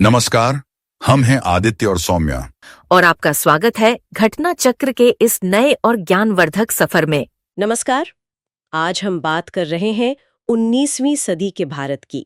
नमस्कार। हम हैं आदित्य और सौम्या। और आपका स्वागत है घटना चक्र के इस नए और ज्ञानवर्धक सफर में। नमस्कार। आज हम बात कर रहे हैं 19वीं सदी के भारत की।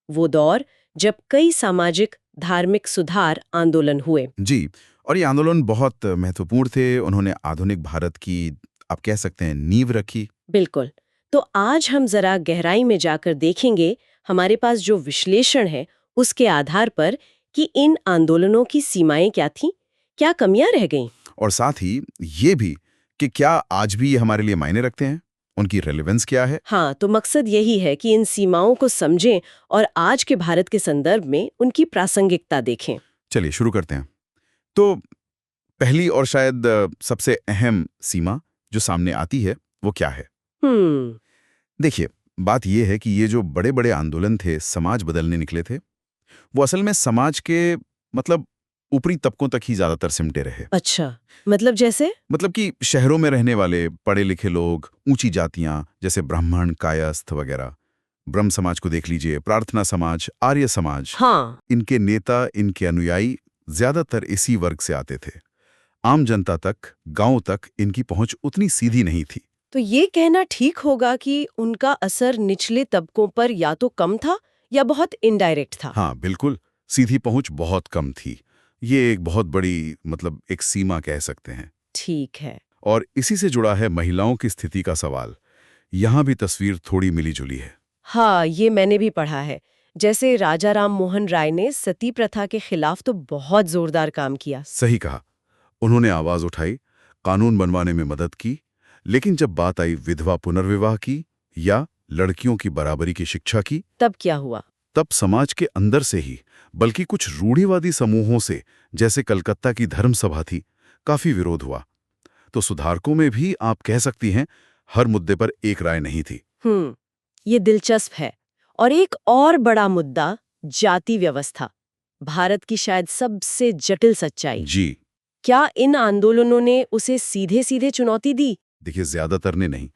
वो दौर जब कई सामाजिक धार्मिक सुधार आंदोलन हुए। जी। और ये आंदोलन बहुत महत्वपूर्ण थे। उन्होंने आधुनिक भारत की, आप कह सकते हैं, नींव रखी। बिल्कुल। तो आज हम जरा गहराई में जाकर देखेंगे, हमारे पास जो विश्लेषण है उसके आधार पर, कि इन आंदोलनों की सीमाएं क्या थीं, क्या कमियां रह गईं। और साथ ही ये भी कि क्या आज भी ये हमारे लिए मायने रखते हैं, उनकी रेलेवेंस क्या है। हाँ, तो मकसद यही है कि इन सीमाओं को समझें और आज के भारत के संदर्भ में उनकी प्रासंगिकता देखें। चलिए शुरू करते हैं। तो पहली और शायद सबसे अहम सीमा जो सामने आती है वो क्या है। देखिए, बात यह है कि ये जो बड़े बड़े आंदोलन थे, समाज बदलने निकले थे, वो असल में समाज के मतलब ऊपरी तबकों तक ही ज्यादातर सिमटे रहे। अच्छा, मतलब जैसे? मतलब कि शहरों में रहने वाले पढ़े लिखे लोग, ऊंची जातियां जैसे ब्राह्मण, कायस्थ वगैरह, ब्रह्म समाज को देख लीजिए, प्रार्थना समाज, आर्य समाज। हाँ। इनके नेता, इनके अनुयायी ज्यादातर इसी वर्ग से आते थे। आम जनता तक, गांव तक इनकी पहुंच उतनी सीधी नहीं थी। तो ये कहना ठीक होगा कि उनका असर निचले तबकों पर या तो कम था या बहुत इनडायरेक्ट था। हाँ बिल्कुल, सीधी पहुंच बहुत कम थी। ये एक बहुत बड़ी एक सीमा कह सकते हैं। ठीक है। और इसी से जुड़ा है महिलाओं की स्थिति का सवाल। यहाँ भी तस्वीर थोड़ी मिली-जुली है। हाँ, ये मैंने भी पढ़ा है। जैसे राजा राम मोहन राय ने सती प्रथा के खिलाफ तो बहुत जोरदार काम किया। सही कहा। उन्होंने आवाज उठाई, कानून बनवाने में मदद की, लेकिन जब बात आई विधवा पुनर्विवाह की या लड़कियों की बराबरी की शिक्षा की, तब क्या हुआ? तब समाज के अंदर से ही, बल्कि कुछ रूढ़िवादी समूहों से, जैसे कलकत्ता की धर्म सभा थी, काफी विरोध हुआ। तो सुधारकों में भी आप कह सकती हैं, हर मुद्दे पर एक राय नहीं थी। ये दिलचस्प है। और एक और बड़ा मुद्दा, जाति व्यवस्था, भारत की शायद सबसे जटिल सच्चाई। जी। क्या इन आंदोलनों ने उसे सीधे सीधे चुनौती दी? देखिए, ज्यादातर ने नहीं।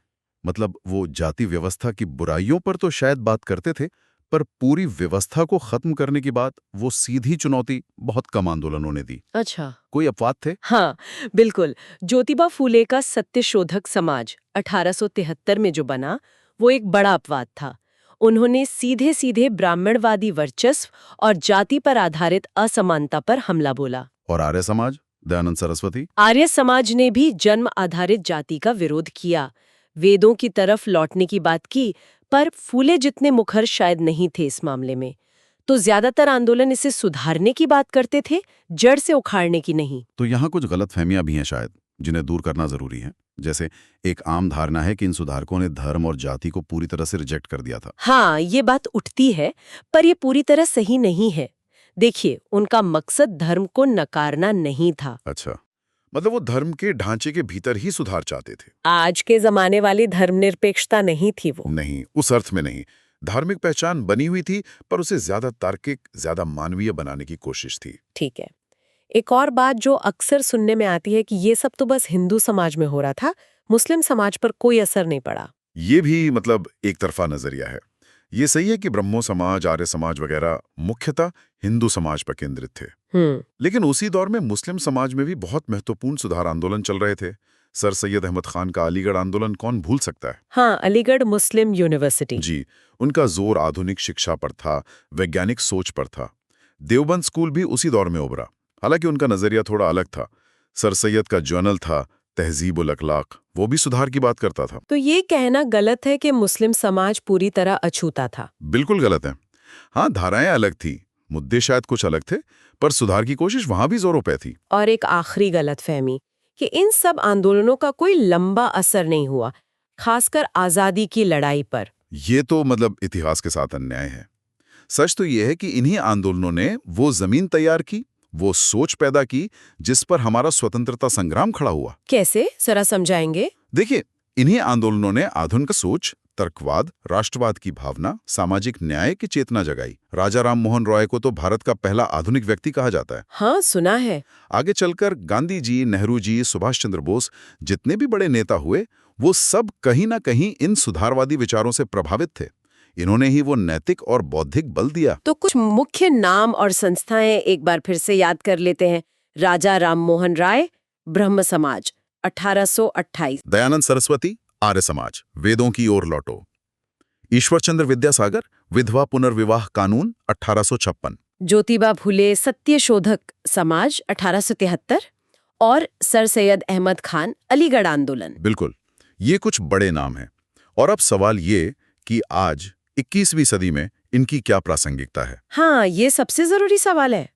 वो जाति व्यवस्था की बुराइयों पर तो शायद बात करते थे, पर पूरी व्यवस्था को खत्म करने की बात, वो सीधी चुनौती बहुत कम आंदोलनों ने दी। अच्छा। कोई अपवाद थे। हाँ, बिल्कुल। ज्योतिबा फूले का सत्यशोधक समाज 1873 में जो बना, वो एक बड़ा अपवाद था। उन्होंने सीधे सीधे ब्राह्मणवादी वर्चस्व और जाति पर आधारित असमानता पर हमला बोला। और आर्य समाज, दयानंद सरस्वती। आर्य समाज ने भी जन्म आधारित जाति का विरोध किया, वेदों की तरफ लौटने की बात की, पर फूले जितने मुखर शायद नहीं थे इस मामले में। तो ज्यादातर आंदोलन इसे सुधारने की बात करते थे, जड़ से उखाड़ने की नहीं। तो यहाँ कुछ गलतफहमियां भी हैं शायद, जिन्हें दूर करना जरूरी है। जैसे एक आम धारणा है कि इन सुधारकों ने धर्म और जाति को पूरी तरह से रिजेक्ट कर दिया था। हाँ, ये बात उठती है, पर ये पूरी तरह सही नहीं है। देखिए, उनका मकसद धर्म को नकारना नहीं था। अच्छा, वो धर्म के ढांचे के भीतर ही सुधार चाहते थे। आज के जमाने वाली धर्मनिरपेक्षता नहीं थी वो। नहीं, उस अर्थ में नहीं। धार्मिक पहचान बनी हुई थी, पर उसे ज्यादा तार्किक, ज्यादा मानवीय बनाने की कोशिश थी। ठीक है। एक और बात जो अक्सर सुनने में आती है कि ये सब तो बस हिंदू समाज में हो रहा था, मुस्लिम समाज पर कोई असर नहीं पड़ा। ये भी एक तरफा नजरिया है। ये सही है कि ब्रह्मो समाज, आर्य समाज वगैरह मुख्यतः हिंदू समाज पर केंद्रित थे। लेकिन उसी दौर में मुस्लिम समाज में भी बहुत महत्वपूर्ण सुधार आंदोलन चल रहे थे। सर सैयद अहमद खान का अलीगढ़ आंदोलन कौन भूल सकता है। हाँ, अलीगढ़ मुस्लिम यूनिवर्सिटी। जी, उनका जोर आधुनिक शिक्षा पर था, वैज्ञानिक सोच पर था। देवबंद स्कूल भी उसी दौर में उभरा, हालांकि उनका नजरिया थोड़ा अलग था। सर सैयद का जर्नल था तहजीब उल अखलाक, वो भी सुधार की बात करता था। तो ये कहना गलत है कि मुस्लिम समाज पूरी तरह अछूता था। बिल्कुल गलत है। हाँ, धाराएं अलग थी, मुद्दे शायद कुछ अलग थे, पर सुधार की कोशिश वहां भी जोरों पे थी। और एक आखिरी गलतफहमी, कि इन सब आंदोलनों का कोई लंबा असर नहीं हुआ, खासकर आजादी की लड़ाई पर। ये तो इतिहास के साथ अन्याय है। सच तो ये है कि इन्हीं आंदोलनों ने वो जमीन तैयार की, वो सोच पैदा की, जिस पर हमारा स्वतंत्रता संग्राम खड़ा हुआ। कैसे, जरा समझाएंगे? देखिए, इन्हीं आंदोलनों ने आधुनिक सोच, तर्कवाद, राष्ट्रवाद की भावना, सामाजिक न्याय की चेतना जगाई। राजा राम मोहन रॉय को तो भारत का पहला आधुनिक व्यक्ति कहा जाता है। हाँ, सुना है। आगे चलकर गांधी जी, नेहरू जी, सुभाष चंद्र बोस, जितने भी बड़े नेता हुए, वो सब कहीं ना कहीं इन सुधारवादी विचारों से प्रभावित थे। इन्होंने ही वो नैतिक और बौद्धिक बल दिया। तो कुछ मुख्य नाम और संस्थाएं एक बार फिर से याद कर लेते हैं। राजा राममोहन राय, ब्रह्म समाज 1828। दयानंद सरस्वती, आर्य समाज, वेदों की ओर लौटो। ईश्वरचंद्र विद्यासागर, विधवा पुनर्विवाह कानून 1856। ज्योतिबा फुले, सत्यशोधक समाज 1873। और सर सैयद अहमद खान, अलीगढ़ आंदोलन। बिल्कुल, ये कुछ बड़े नाम हैं। और अब सवाल ये कि आज 21वीं सदी में इनकी क्या प्रासंगिकता है? हाँ, ये सबसे जरूरी सवाल है।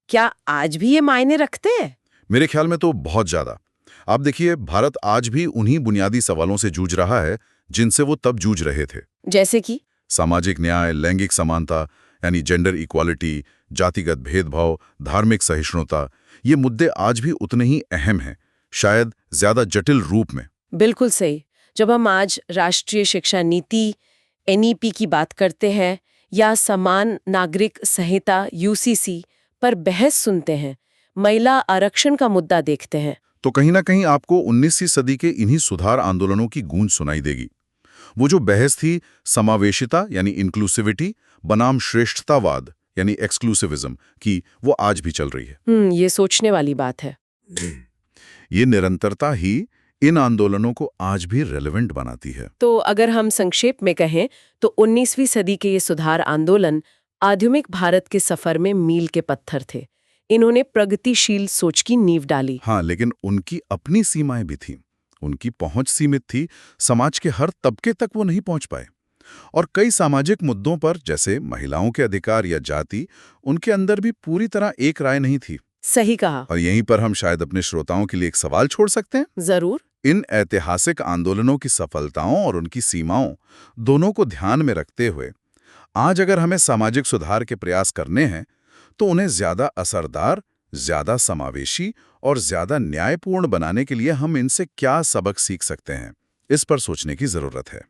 क्या आज भी ये मायने रखते हैं? मेरे ख्याल में तो बहुत ज्यादा। आप देखिए, भारत आज भी उन्हीं बुनियादी सवालों से जूझ रहा है जिनसे वो तब जूझ रहे थे। जैसे कि सामाजिक न्याय, लैंगिक समानता यानी जेंडर इक्वालिटी, जातिगत भेदभाव, धार्मिक सहिष्णुता, ये मुद्दे आज भी उतने ही अहम हैं, शायद ज्यादा जटिल रूप में। बिल्कुल सही। जब हम आज राष्ट्रीय शिक्षा नीति NEP की बात करते हैं या समान नागरिक संहिता UCC पर बहस सुनते हैं, महिला आरक्षण का मुद्दा देखते हैं, तो कहीं ना कहीं आपको 19वीं सदी के इन्हीं सुधार आंदोलनों की गूंज सुनाई देगी। वो जो बहस थी समावेशिता यानी इंक्लूसिविटी बनाम श्रेष्ठतावाद यानी एक्सक्लूसिविज्म की, वो आज भी चल रही है। ये सोचने वाली बात है। ये निरंतरता ही इन आंदोलनों को आज भी रेलेवेंट बनाती है। तो अगर हम संक्षेप में कहें तो 19वीं सदी के ये सुधार आंदोलन आधुनिक भारत के सफर में मील के पत्थर थे। इन्होंने प्रगतिशील सोच की नींव डाली। हाँ, लेकिन उनकी अपनी सीमाएं भी थीं। उनकी पहुंच सीमित थी, समाज के हर तबके तक वो नहीं पहुंच पाए। और कई सामाजिक मुद्दों पर, जैसे महिलाओं के अधिकार या जाति, उनके अंदर भी पूरी तरह एक राय नहीं थी। सही कहा। और यहीं पर हम शायद अपने श्रोताओं के लिए एक सवाल छोड़ सकते हैं। जरूर। इन ऐतिहासिक आंदोलनों की सफलताओं और उनकी सीमाओं दोनों को ध्यान में रखते हुए आज अगर हमें सामाजिक सुधार के प्रयास करने हैं तो उन्हें ज्यादा असरदार, ज्यादा समावेशी और ज्यादा न्यायपूर्ण बनाने के लिए हम इनसे क्या सबक सीख सकते हैं, इस पर सोचने की जरूरत है।